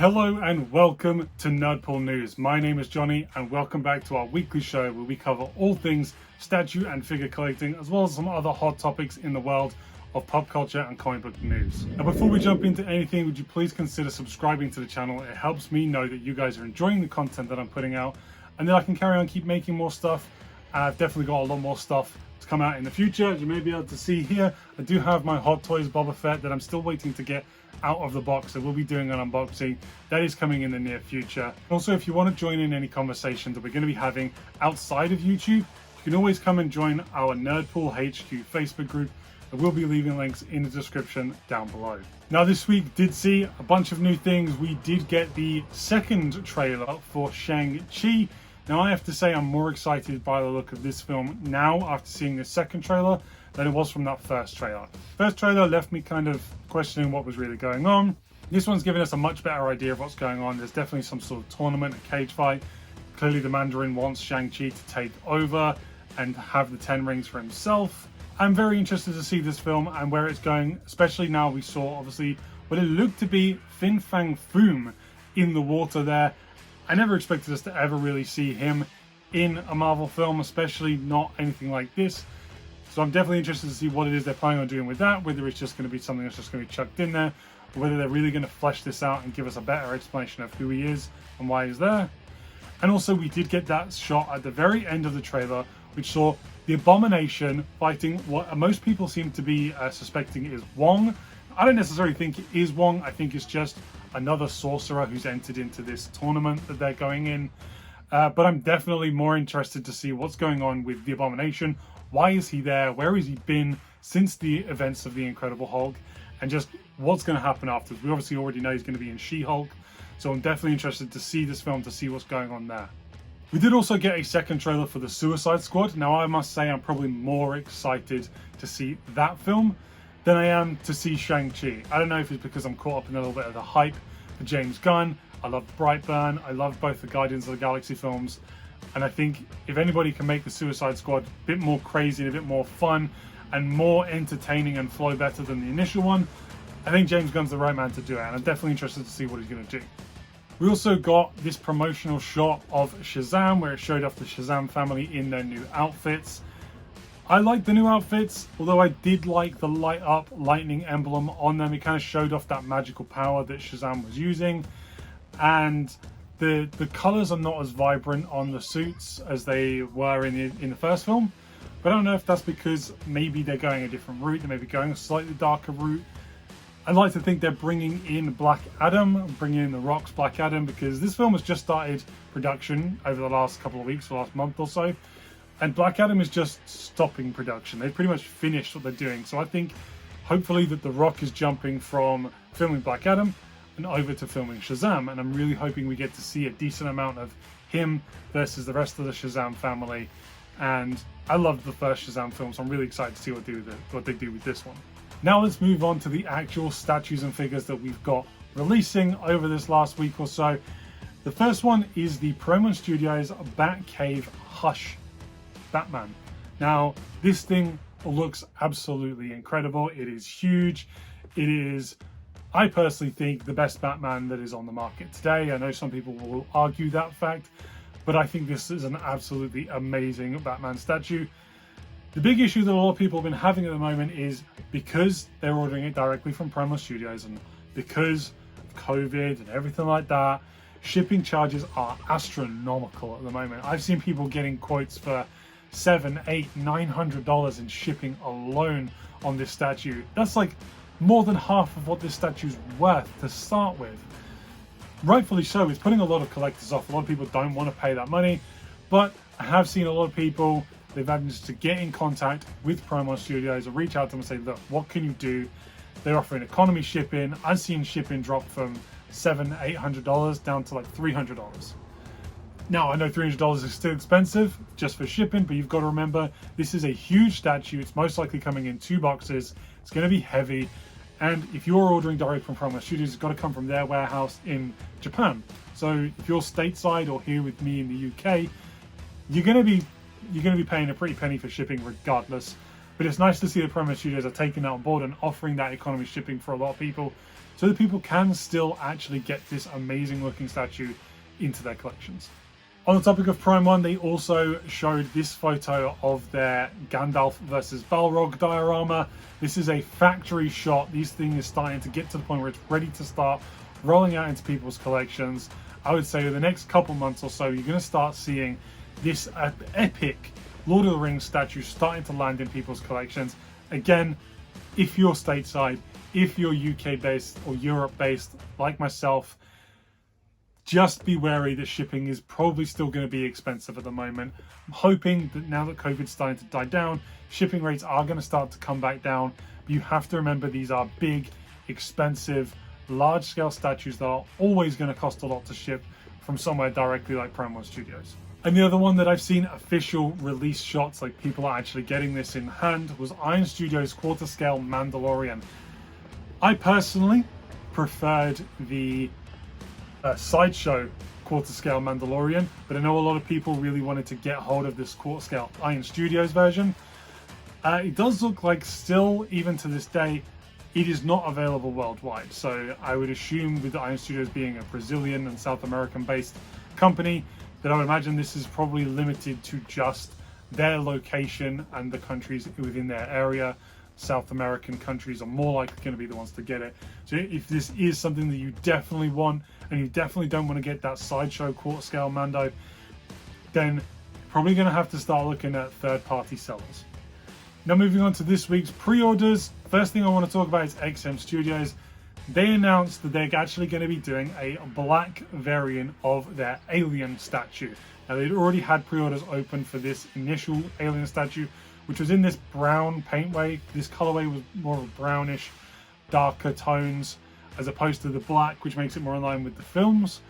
Hello and welcome to Nerdpool News. My name is Johnny and welcome back to our weekly show where we cover all things statue and figure collecting as well as some other hot topics in the world of pop culture and comic book news. Now before we jump into anything, would you please consider subscribing to the channel? It helps me know that you guys are enjoying the content that I'm putting out and then I can carry on keep making more stuff. I've definitely got a lot more stuff to come out in the future. As you may be able to see here, I do have my Hot Toys Boba Fett that I'm still waiting to get out of the box. So we'll be doing an unboxing that is coming in the near future. Also, if you want to join in any conversations that we're going to be having outside of YouTube, you can always come and join our Nerdpool HQ Facebook group. I will be leaving links in the description down below. Now this week did see a bunch of new things. We did get the second trailer for Shang-Chi. Now I have to say I'm more excited by the look of this film now after seeing the second trailer than it was from that first trailer. First trailer left me kind of questioning what was really going on. This one's giving us a much better idea of what's going on. There's definitely some sort of tournament, a cage fight. Clearly the Mandarin wants Shang-Chi to take over and have the 10 rings for himself. I'm very interested to see this film and where it's going, especially now we saw obviously what it looked to be Fin Fang Foom in the water there. I never expected us to ever really see him in a Marvel film, especially not anything like this. So I'm definitely interested to see what it is they're planning on doing with that, whether it's just going to be something that's just going to be chucked in there, or whether they're really going to flesh this out and give us a better explanation of who he is and why he's there. And also we did get that shot at the very end of the trailer, which saw the Abomination fighting what most people seem to be suspecting is Wong. I don't necessarily think it is Wong. I think it's just another sorcerer who's entered into this tournament that they're going in. But I'm definitely more interested to see what's going on with the Abomination. Why is he there? Where has he been since the events of the Incredible Hulk? And just what's going to happen afterwards. We obviously already know he's going to be in She-Hulk. So I'm definitely interested to see this film, to see what's going on there. We did also get a second trailer for the Suicide Squad. Now I must say I'm probably more excited to see that film than I am to see Shang-Chi. I don't know if it's because I'm caught up in a little bit of the hype for James Gunn. I love Brightburn. I love both the Guardians of the Galaxy films. And I think if anybody can make the Suicide Squad a bit more crazy and a bit more fun and more entertaining and flow better than the initial one, I think James Gunn's the right man to do it. And I'm definitely interested to see what he's going to do. We also got this promotional shot of Shazam where it showed off the Shazam family in their new outfits. I like the new outfits, although I did like the light up lightning emblem on them. It kind of showed off that magical power that Shazam was using. And the colors are not as vibrant on the suits as they were in the first film. But I don't know if that's because maybe they're going a different route. They may be going a slightly darker route. I'd like to think they're bringing in Black Adam, bringing in The Rock's Black Adam, because this film has just started production over the last couple of weeks, the last month or so. And Black Adam is just stopping production. They've pretty much finished what they're doing. So I think hopefully that The Rock is jumping from filming Black Adam and over to filming Shazam. And I'm really hoping we get to see a decent amount of him versus the rest of the Shazam family. And I loved the first Shazam film, so I'm really excited to see what they do with this one. Now let's move on to the actual statues and figures that we've got releasing over this last week or so. The first one is the Paramount Studios Batcave Hush Batman. Now this thing looks absolutely incredible. It is huge. It is, I personally think, the best Batman that is on the market today. I know some people will argue that fact, but I think this is an absolutely amazing Batman statue. The big issue that a lot of people have been having at the moment is because they're ordering it directly from Paramount Studios and because of COVID and everything like that, shipping charges are astronomical at the moment. I've seen people getting quotes for $700, $800, $900 in shipping alone on this statue. That's like more than half of what this statue's worth to start with. Rightfully so, it's putting a lot of collectors off. A lot of people don't want to pay that money, but I have seen a lot of people, they've managed to get in contact with Paramount Studios and reach out to them and say, look, what can you do? They're offering economy shipping. I've seen shipping drop from $700, $800 down to like $300. Now, I know $300 is still expensive just for shipping, but you've got to remember, this is a huge statue. It's most likely coming in 2 boxes. It's going to be heavy. And if you're ordering direct from Paramount Studios, it's got to come from their warehouse in Japan. So if you're stateside or here with me in the UK, you're going to be paying a pretty penny for shipping regardless. But it's nice to see the Paramount Studios are taking that on board and offering that economy shipping for a lot of people, so that people can still actually get this amazing looking statue into their collections. On the topic of Prime 1, they also showed this photo of their Gandalf versus Balrog diorama. This is a factory shot. This thing is starting to get to the point where it's ready to start rolling out into people's collections. I would say in the next couple months or so, you're going to start seeing this epic Lord of the Rings statue starting to land in people's collections. Again, if you're stateside, if you're UK based or Europe based like myself, just be wary that shipping is probably still going to be expensive at the moment. I'm hoping that now that COVID's starting to die down, shipping rates are going to start to come back down. But you have to remember these are big, expensive, large-scale statues that are always going to cost a lot to ship from somewhere directly like Prime 1 Studios. And the other one that I've seen official release shots, like people are actually getting this in hand, was Iron Studios quarter-scale Mandalorian. I personally preferred the Sideshow quarter-scale Mandalorian, but I know a lot of people really wanted to get hold of this quarter-scale Iron Studios version. It does look like still, even to this day, it is not available worldwide. So I would assume with the Iron Studios being a Brazilian and South American based company, that I would imagine this is probably limited to just their location and the countries within their area. South American countries are more likely going to be the ones to get it. So if this is something that you definitely want, and you definitely don't want to get that Sideshow quarter scale Mando, then probably going to have to start looking at third-party sellers. Now moving on to this week's pre-orders. First thing I want to talk about is XM Studios. They announced that they're actually going to be doing a black variant of their alien statue. Now they'd already had pre-orders open for this initial alien statue, which was in this brown paintway. This colorway was more of a brownish, darker tones, as opposed to the black, which makes it more in line with the films.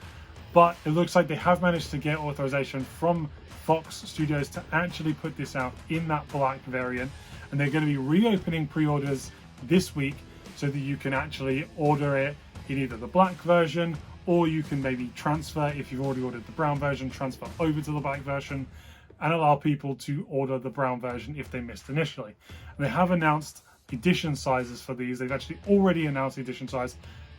But it looks like they have managed to get authorization from Fox Studios to actually put this out in that black variant, and they're going to be reopening pre-orders this week so that you can actually order it in either the black version, or you can maybe transfer, if you've already ordered the brown version, transfer over to the black version and allow people to order the brown version if they missed initially. And they have announced edition sizes for these. They've actually already announced the edition size.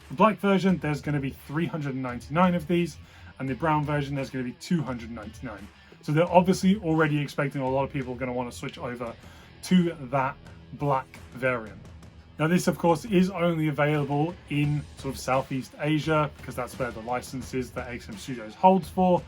The black version, there's going to be 399 of these, and the brown version, there's going to be 299. So they're obviously already expecting a lot of people are going to want to switch over to that black variant. Now this of course is only available in sort of Southeast Asia, because that's where the license is that XM Studios holds for.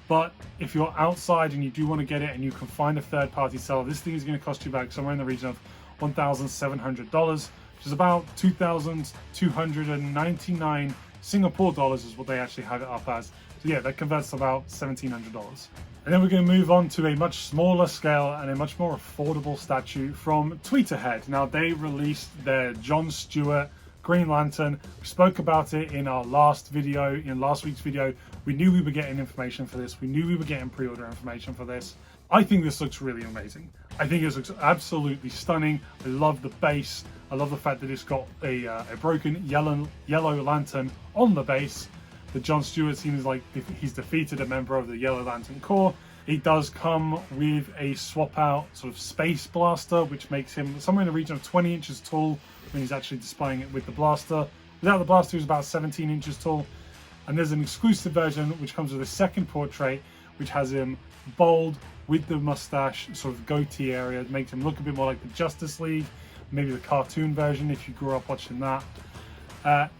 But if you're outside and you do want to get it and you can find a third-party seller, this thing is going to cost you back somewhere in the region of $1,700, which is about 2,299 Singapore dollars is what they actually have it up as. So yeah, that converts to about $1,700. And then we're going to move on to a much smaller scale and a much more affordable statue from Tweeterhead. Now they released their Jon Stewart Green Lantern. We spoke about it in our last week's video. We knew we were getting information for this. We knew we were getting pre-order information for this. I think this looks really amazing. I think this looks absolutely stunning. I love the base. I love the fact that it's got a broken yellow lantern on the base. That Jon Stewart seems like he's defeated a member of the Yellow Lantern Corps. It does come with a swap out sort of space blaster, which makes him somewhere in the region of 20 inches tall when he's actually displaying it with the blaster. Without the blaster, he's about 17 inches tall. And there's an exclusive version which comes with a second portrait, which has him bald with the mustache, sort of goatee area. It makes him look a bit more like the Justice League, maybe the cartoon version if you grew up watching that.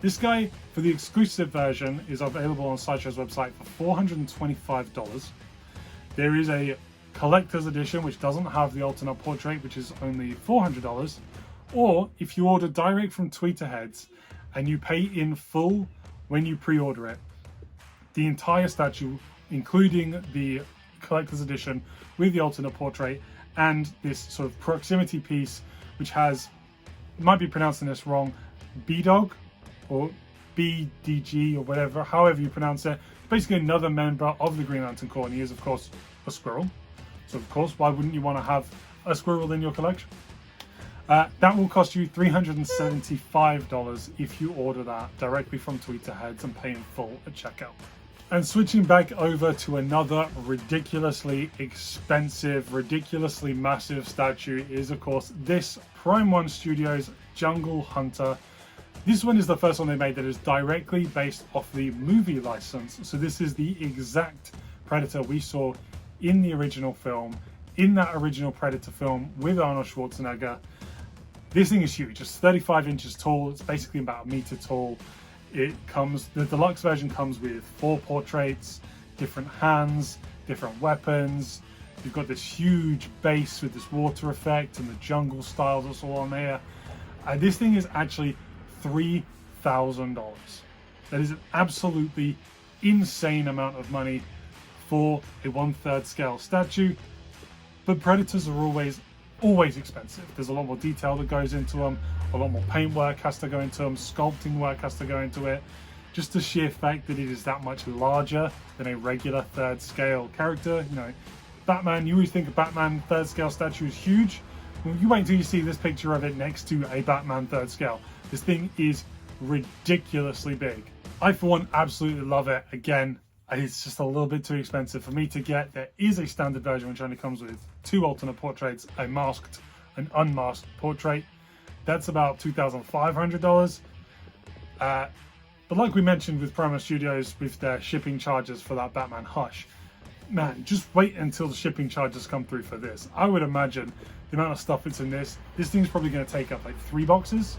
This guy, for the exclusive version, is available on Sideshow's website for $425. There is a collector's edition which doesn't have the alternate portrait, which is only $400. Or if you order direct from Tweeterheads and you pay in full when you pre-order it, the entire statue, including the collector's edition with the alternate portrait and this sort of proximity piece, which has, might be pronouncing this wrong, B-Dog or BDG or whatever, however you pronounce it. Basically another member of the Green Lantern Corps, and he is of course a squirrel. So of course, why wouldn't you want to have a squirrel in your collection? That will cost you $375 if you order that directly from Tweeterheads and pay in full at checkout. And switching back over to another ridiculously expensive, ridiculously massive statue is of course this Prime 1 Studios Jungle Hunter. This one is the first one they made that is directly based off the movie license. So this is the exact Predator we saw in the original film, in that original Predator film with Arnold Schwarzenegger. This thing is huge. It's 35 inches tall. It's basically about a meter tall. The deluxe version comes with 4 portraits, different hands, different weapons. You've got this huge base with this water effect and the jungle style that's all on there. This thing is actually $3,000. That is an absolutely insane amount of money for a 1/3 scale statue. But Predators are always expensive. There's a lot more detail that goes into them, a lot more paint work has to go into them, sculpting work has to go into it. Just the sheer fact that it is that much larger than a regular 3rd scale character. You know, Batman, you always think a Batman 3rd scale statue is huge. Well, you wait until you see this picture of it next to a Batman 3rd scale. This thing is ridiculously big. I, for one, absolutely love it. Again, it's just a little bit too expensive for me to get. There is a standard version which only comes with 2 alternate portraits, a masked and unmasked portrait. That's about $2,500. But like we mentioned with Promo Studios, with their shipping charges for that Batman Hush, man, just wait until the shipping charges come through for this. I would imagine the amount of stuff that's in this thing's probably going to take up like 3 boxes.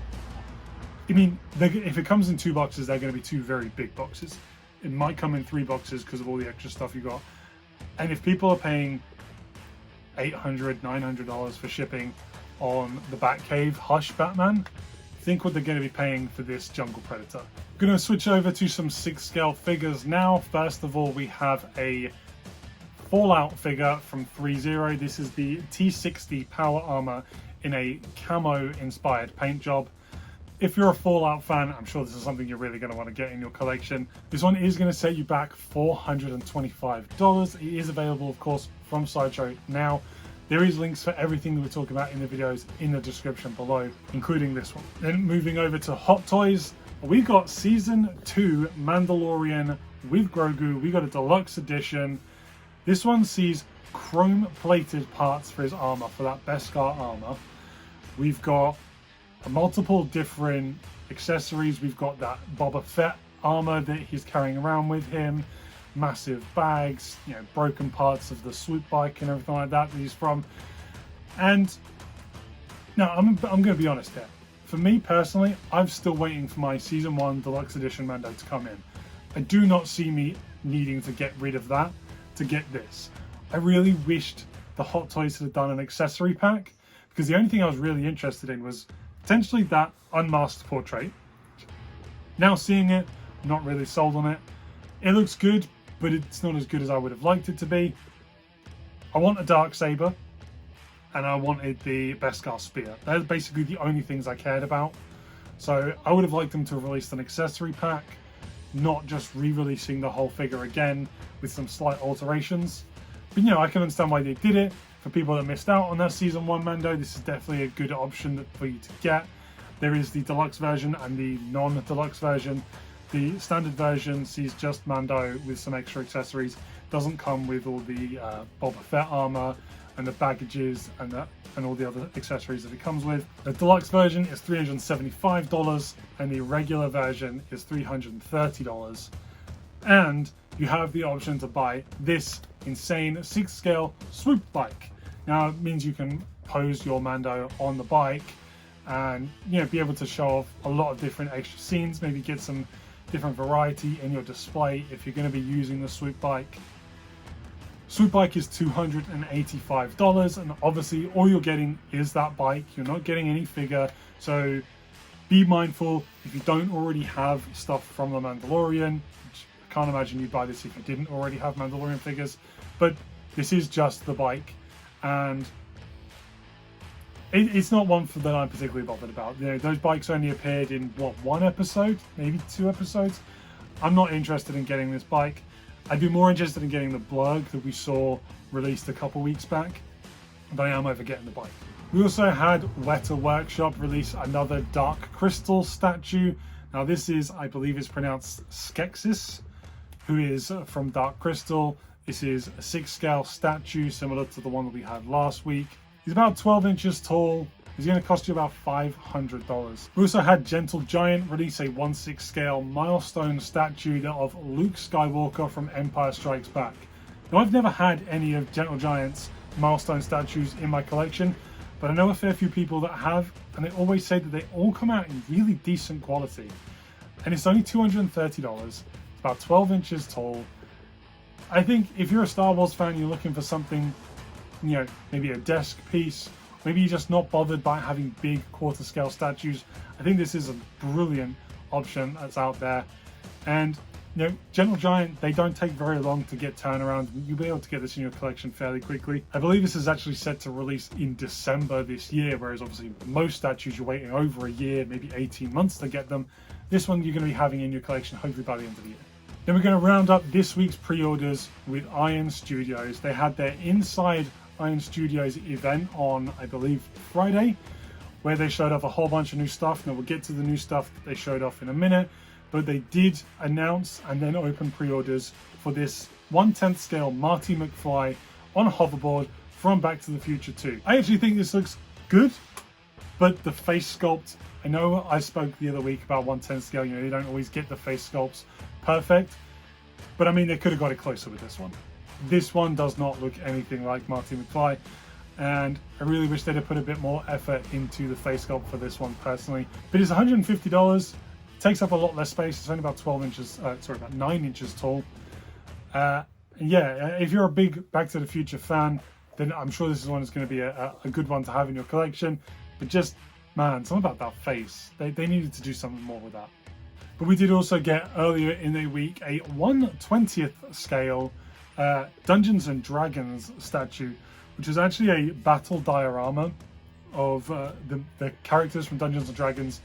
I mean, if it comes in 2 boxes, they're going to be 2 very big boxes. It might come in 3 boxes because of all the extra stuff you got. And if people are paying $800, $900 for shipping on the Batcave Hush Batman, think what they're going to be paying for this Jungle Predator. I'm going to switch over to some 6 scale figures now. First of all, we have a Fallout figure from 3.0. This is the T60 Power Armor in a camo inspired paint job. If you're a Fallout fan, I'm sure this is something you're really going to want to get in your collection. This one is going to set you back $425. It is available, of course, from Sideshow now. There is links for everything that we're talking about in the videos in the description below, including this one. Then moving over to Hot Toys, we got Season 2 Mandalorian with Grogu. We got a deluxe edition. This one sees chrome-plated parts for his armor, for that Beskar armor. We've got multiple different accessories. We've got that Boba Fett armor that he's carrying around with him, massive bags, you know, broken parts of the swoop bike and everything like that he's from. And now I'm going to be honest here. For me personally, I'm still waiting for my Season 1 Deluxe Edition Mando to come in. I do not see me needing to get rid of that to get this. I really wished the Hot Toys had done an accessory pack, because the only thing I was really interested in was potentially that unmasked portrait. Now seeing it, not really sold on it. It looks good, but it's not as good as I would have liked it to be. I want a Darksaber, and I wanted the Beskar Spear. They're basically the only things I cared about. So I would have liked them to have released an accessory pack, not just re-releasing the whole figure again with some slight alterations. But you know, I can understand why they did it. For people that missed out on their Season 1 Mando, this is definitely a good option for you to get. There is the deluxe version and the non-deluxe version. The standard version sees just Mando with some extra accessories. Doesn't come with all the Boba Fett armor and the baggages and all the other accessories that it comes with. The deluxe version is $375 and the regular version is $330. And you have the option to buy this insane 6 scale swoop bike. Now it means you can pose your Mando on the bike and, you know, be able to show off a lot of different extra scenes, maybe get some different variety in your display if you're going to be using the swoop bike. Swoop bike is $285, and obviously all you're getting is that bike. You're not getting any figure, so be mindful if you don't already have stuff from The Mandalorian. Which I can't imagine you'd buy this if you didn't already have Mandalorian figures, but this is just the bike, and it's not one that I'm particularly bothered about. You know, those bikes only appeared in, what, 1 episode? Maybe 2 episodes? I'm not interested in getting this bike. I'd be more interested in getting the Blurg that we saw released a couple weeks back than I am over getting the bike. We also had Weta Workshop release another Dark Crystal statue. Now this is, I believe it's pronounced Skeksis, who is from Dark Crystal. This is a 6 scale statue similar to the one that we had last week. He's about 12 inches tall, is going to cost you about $500. We also had Gentle Giant release a 1/6 scale milestone statue of Luke Skywalker from Empire Strikes Back. Now, I've never had any of Gentle Giant's milestone statues in my collection, but I know a fair few people that have, and they always say that they all come out in really decent quality. And it's only $230, it's about 12 inches tall. I think if you're a Star Wars fan, you're looking for something, you know, maybe a desk piece, maybe you're just not bothered by having big quarter scale statues, I think this is a brilliant option that's out there. And you know, Gentle Giant, they don't take very long to get turnaround. You'll be able to get this in your collection fairly quickly. I believe this is actually set to release in December this year, whereas obviously most statues you're waiting over a year, maybe 18 months to get them. This one you're going to be having in your collection hopefully by the end of the year. Then we're going to round up this week's pre-orders with Iron Studios. They had their Inside Iron Studios event on, I believe, Friday, where they showed off a whole bunch of new stuff. Now we'll get to the new stuff that they showed off in a minute. But they did announce and then open pre-orders for this 1/10 scale Marty McFly on a hoverboard from Back to the Future 2. I actually think this looks good, but the face sculpt, I know I spoke the other week about 1/10 scale, you know, you don't always get the face sculpts perfect, but I mean, they could have got it closer with this one. This one does not look anything like Marty McFly, and I really wish they'd have put a bit more effort into the face sculpt for this one personally. But it's $150. Takes up a lot less space. It's only about 9 inches tall. And yeah, if you're a big Back to the Future fan, then I'm sure this is one that's going to be a good one to have in your collection. But just, man, something about that face. They needed to do something more with that. But we did also get earlier in the week a 1/20th scale Dungeons and Dragons statue, which is actually a battle diorama of the characters from Dungeons and Dragons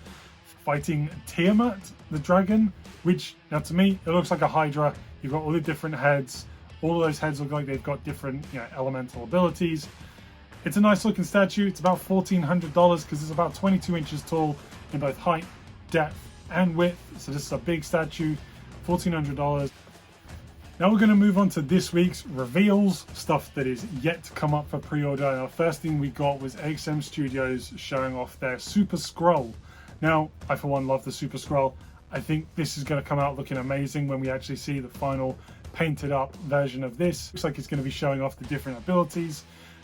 fighting Tiamat, the dragon, which, now to me, it looks like a Hydra. You've got all the different heads. All of those heads look like they've got different, you know, elemental abilities. It's a nice looking statue. It's about $1,400 because it's about 22 inches tall in both height, depth, and width. So this is a big statue, $1,400. Now we're going to move on to this week's reveals, stuff that is yet to come up for pre-order. And our first thing we got was XM Studios showing off their Super Scroll. Now, I for one love the Super Scroll. I think this is going to come out looking amazing when we actually see the final painted up version of this. Looks like it's going to be showing off the different abilities.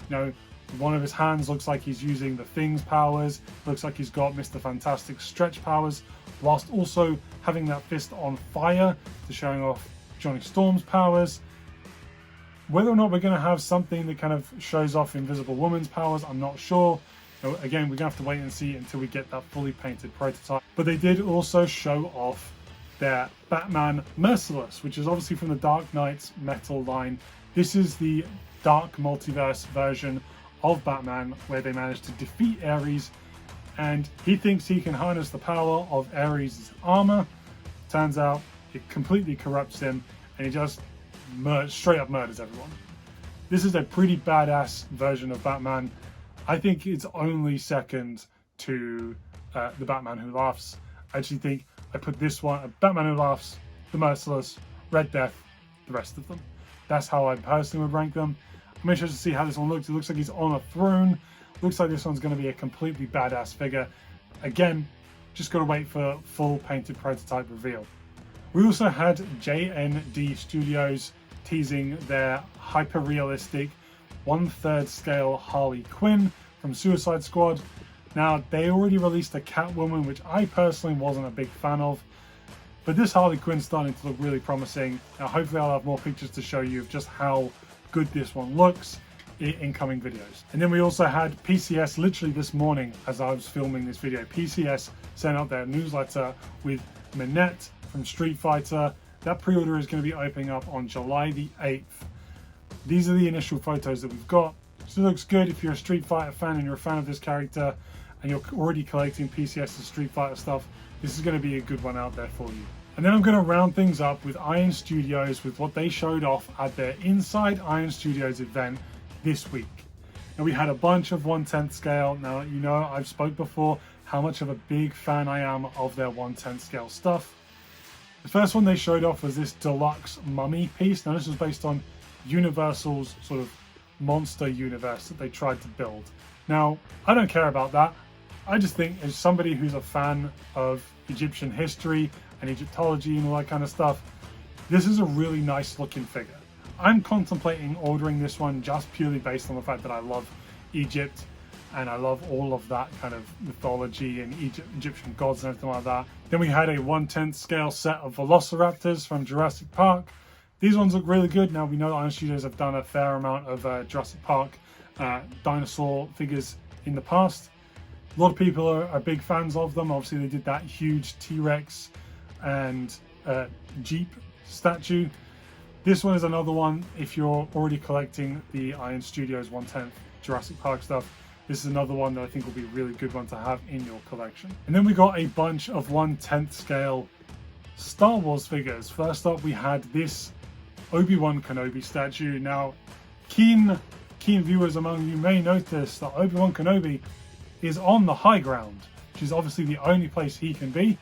You know, one of his hands looks like he's using the Thing's powers. Looks like he's got Mr. Fantastic's stretch powers, whilst also having that fist on fire to showing off Johnny Storm's powers. Whether or not we're going to have something that kind of shows off Invisible Woman's powers, I'm not sure. So again, we're going to have to wait and see until we get that fully painted prototype. But they did also show off their Batman Merciless, which is obviously from the Dark Knight's metal line. This is the Dark Multiverse version of Batman, where they managed to defeat Ares, and he thinks he can harness the power of Ares' armor. Turns out it completely corrupts him, and he just straight up murders everyone. This is a pretty badass version of Batman. I think it's only second to the Batman Who Laughs. I actually think I put this one, Batman Who Laughs, The Merciless, Red Death, the rest of them. That's how I personally would rank them. I'm interested to see how this one looks. It looks like he's on a throne. Looks like this one's going to be a completely badass figure. Again, just got to wait for full painted prototype reveal. We also had JND Studios teasing their hyper-realistic 1/3 scale Harley Quinn from Suicide Squad. Now, they already released a Catwoman, which I personally wasn't a big fan of, but this Harley Quinn's starting to look really promising. Now, hopefully I'll have more pictures to show you of just how good this one looks in coming videos. And then we also had PCS literally this morning as I was filming this video. PCS sent out their newsletter with Minette from Street Fighter. That pre-order is going to be opening up on July the 8th. These are the initial photos that we've got. So it looks good if you're a Street Fighter fan and you're a fan of this character and you're already collecting PCS's Street Fighter stuff. This is going to be a good one out there for you. And then I'm going to round things up with Iron Studios with what they showed off at their Inside Iron Studios event this week. Now we had a bunch of 1/10 scale. Now, you know, I've spoke before how much of a big fan I am of their 1/10 scale stuff. The first one they showed off was this deluxe mummy piece. Now this was based on Universal's sort of monster universe that they tried to build. Now, I don't care about that. I just think as somebody who's a fan of Egyptian history and Egyptology and all that kind of stuff, this is a really nice looking figure. I'm contemplating ordering this one just purely based on the fact that I love Egypt and I love all of that kind of mythology and Egyptian gods and everything like that. Then we had a 1/10 scale set of Velociraptors from Jurassic Park. These ones look really good. Now we know that Iron Studios have done a fair amount of Jurassic Park dinosaur figures in the past. A lot of people are big fans of them. Obviously they did that huge T-Rex and Jeep statue. This one is another one, if you're already collecting the Iron Studios 1/10 Jurassic Park stuff, this is another one that I think will be a really good one to have in your collection. And then we got a bunch of 1/10 scale Star Wars figures. First up we had this Obi-Wan Kenobi statue. Now keen viewers among you may notice that Obi-Wan Kenobi is on the high ground, which is obviously the only place he can be.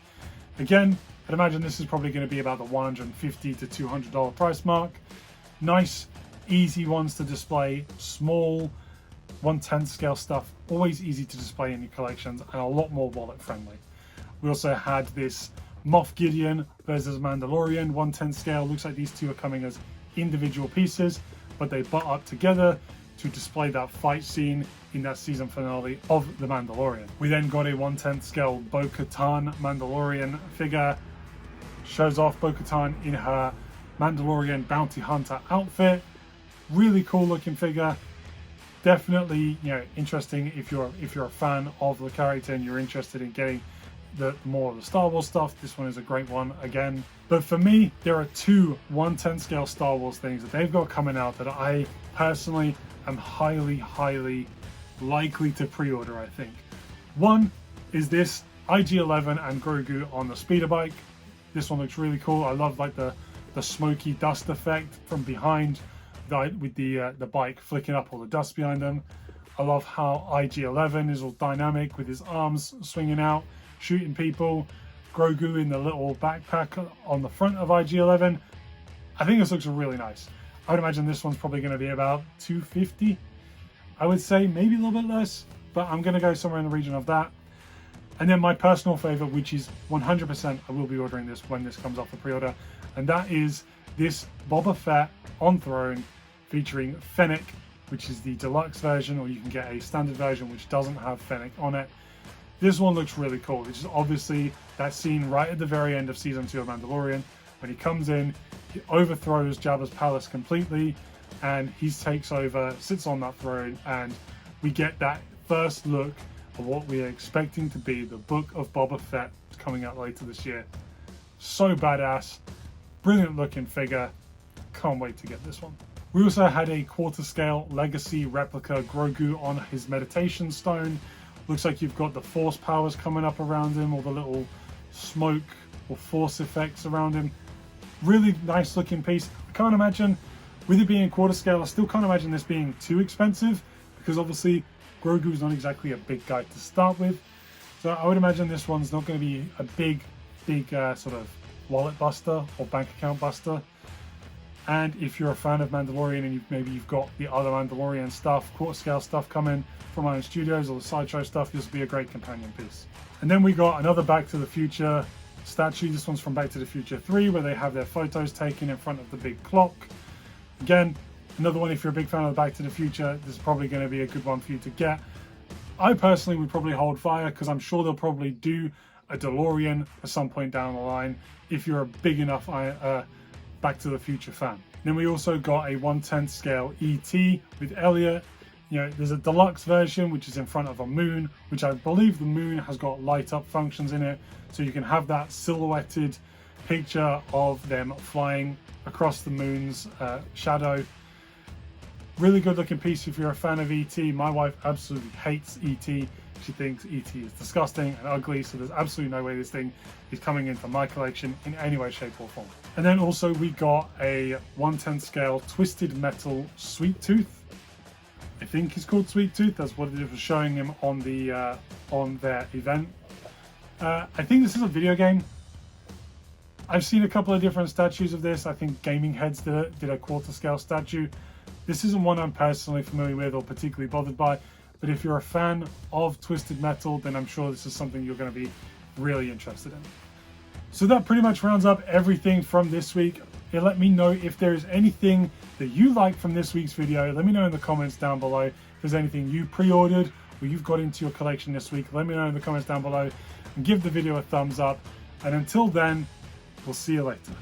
Again, I'd imagine this is probably going to be about the $150 to $200 price mark. Nice, easy ones to display, small 1/10 scale stuff, always easy to display in your collections and a lot more wallet friendly. We also had this Moff Gideon versus Mandalorian 1/10 scale. Looks like these two are coming as individual pieces, but they butt up together to display that fight scene in that season finale of The Mandalorian. We then got a 1/10 scale Bo-Katan Mandalorian figure. Shows off Bo-Katan in her Mandalorian bounty hunter outfit. Really cool looking figure. Definitely, interesting if you're a fan of the character and you're interested in getting the more of the Star Wars stuff. This one is a great one again. But for me, there are two 1/10 scale Star Wars things that they've got coming out that I personally am highly likely to pre-order, I think. One is this IG-11 and Grogu on the speeder bike. This one looks really cool. I love like the smoky dust effect from behind with the bike flicking up all the dust behind them. I love how IG-11 is all dynamic with his arms swinging out, shooting people. Grogu in the little backpack on the front of IG-11. I think this looks really nice. I would imagine this one's probably going to be about $250. I would say maybe a little bit less, but I'm going to go somewhere in the region of that. And then my personal favorite, which is 100%, I will be ordering this when this comes up for pre-order, and that is this Boba Fett on throne featuring Fennec, which is the deluxe version, or you can get a standard version which doesn't have Fennec on it. This one looks really cool, which is obviously that scene right at the very end of season 2 of Mandalorian when he comes in, he overthrows Jabba's palace completely, and he takes over, sits on that throne, and we get that first look of what we are expecting to be the Book of Boba Fett coming out later this year. So badass, brilliant looking figure, can't wait to get this one. We also had a quarter scale legacy replica Grogu on his meditation stone. Looks like you've got the force powers coming up around him, or the little smoke or force effects around him. Really nice looking piece. I can't imagine, with it being quarter scale, I still can't imagine this being too expensive, because obviously Grogu's not exactly a big guy to start with. So I would imagine this one's not going to be a big sort of wallet buster or bank account buster. And if you're a fan of Mandalorian and maybe you've got the other Mandalorian stuff, quarter scale stuff coming from Iron Studios or the Sideshow stuff, this will be a great companion piece. And then we got another Back to the Future statue. This one's from Back to the Future 3, where they have their photos taken in front of the big clock. Again, another one, if you're a big fan of Back to the Future, this is probably going to be a good one for you to get. I personally would probably hold fire, because I'm sure they'll probably do a DeLorean at some point down the line if you're a big enough Back to the Future fan. Then we also got a 1/10 scale ET with Elliot. There's a deluxe version which is in front of a moon, which I believe the moon has got light up functions in it, so you can have that silhouetted picture of them flying across the moon's shadow. Really good looking piece if you're a fan of ET. My wife absolutely hates ET. She thinks ET is disgusting and ugly, so there's absolutely no way this thing is coming into my collection in any way, shape or form. And then also we got a 1/10 scale Twisted Metal Sweet Tooth. I think he's called Sweet Tooth. That's what it was showing him on their event. I think this is a video game. I've seen a couple of different statues of this. I think Gaming Heads did a quarter scale statue. This isn't one I'm personally familiar with or particularly bothered by, but if you're a fan of Twisted Metal, then I'm sure this is something you're going to be really interested in. So that pretty much rounds up everything from this week. Let me know if there is anything that you like from this week's video. Let me know in the comments down below. If there's anything you pre-ordered or you've got into your collection this week, let me know in the comments down below and give the video a thumbs up. And until then, we'll see you later.